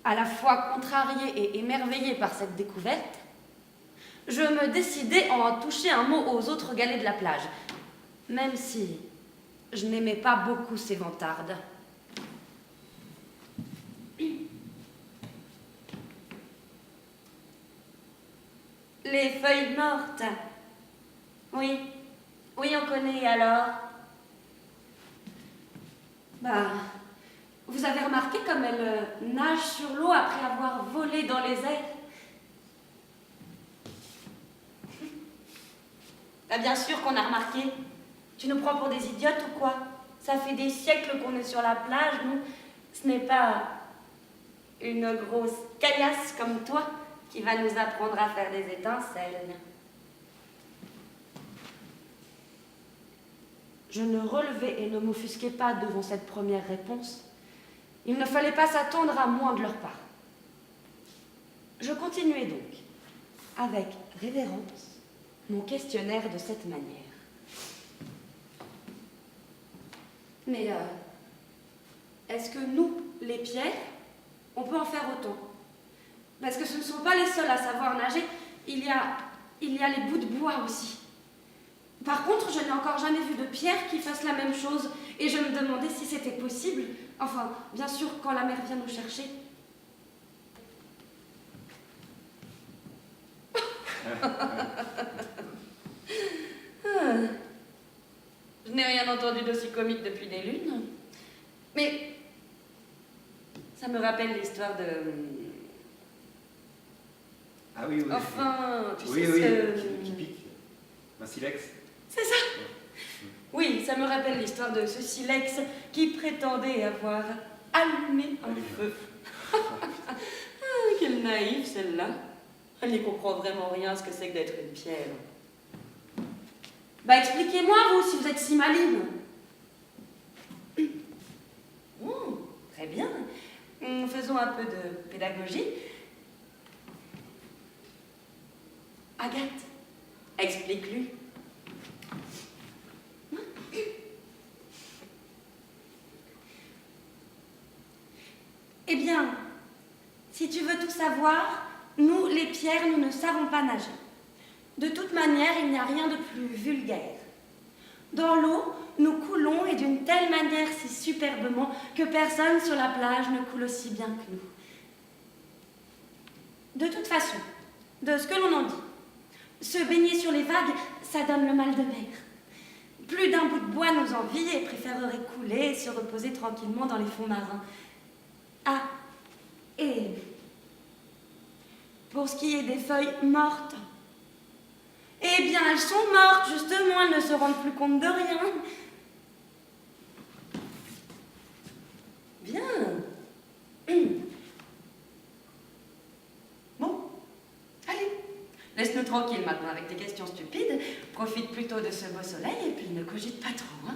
à la fois contrariée et émerveillée par cette découverte, je me décidai à en toucher un mot aux autres galets de la plage, même si je n'aimais pas beaucoup ces vantardes. Les feuilles mortes. Oui, oui, on connaît, alors. Bah, vous avez remarqué comme elles nagent sur l'eau après avoir volé dans les airs? Bah, bien sûr qu'on a remarqué. Tu nous prends pour des idiotes ou quoi? Ça fait des siècles qu'on est sur la plage, nous. Ce n'est pas une grosse caillasse comme toi qui va nous apprendre à faire des étincelles. Je ne relevai et ne m'offusquai pas devant cette première réponse. Il ne fallait pas s'attendre à moins de leur part. Je continuai donc, avec révérence, mon questionnaire de cette manière. Mais est-ce que nous, les pierres, on peut en faire autant? Parce que ce ne sont pas les seuls à savoir nager, il y a les bouts de bois aussi. Par contre, je n'ai encore jamais vu de pierre qui fasse la même chose, et je me demandais si c'était possible. Enfin, bien sûr, quand la mer vient nous chercher. Je n'ai rien entendu d'aussi comique depuis des lunes. Mais ça me rappelle l'histoire de... Ah oui, oui. Enfin, tu oui, sais oui, ce... qui pique. Un silex. C'est ça. Oui, ça me rappelle l'histoire de ce silex qui prétendait avoir allumé un feu. Ah, quelle naïve celle-là. Elle n'y comprend vraiment rien à ce que c'est que d'être une pierre. Bah expliquez-moi, vous, si vous êtes si maligne. Très bien. Faisons un peu de pédagogie. Agathe, explique-lui. Eh bien, si tu veux tout savoir, nous, les pierres, nous ne savons pas nager. De toute manière, il n'y a rien de plus vulgaire. Dans l'eau, nous coulons et d'une telle manière si superbement que personne sur la plage ne coule aussi bien que nous. De toute façon, de ce que l'on en dit, se baigner sur les vagues, ça donne le mal de mer. Plus d'un bout de bois nous envie et préférerait couler et se reposer tranquillement dans les fonds marins. Ah, et pour ce qui est des feuilles mortes, eh bien, elles sont mortes, justement, elles ne se rendent plus compte de rien. Bien. Bon, allez, laisse-nous tranquilles maintenant avec tes questions stupides. Profite plutôt de ce beau soleil et puis ne cogite pas trop, hein.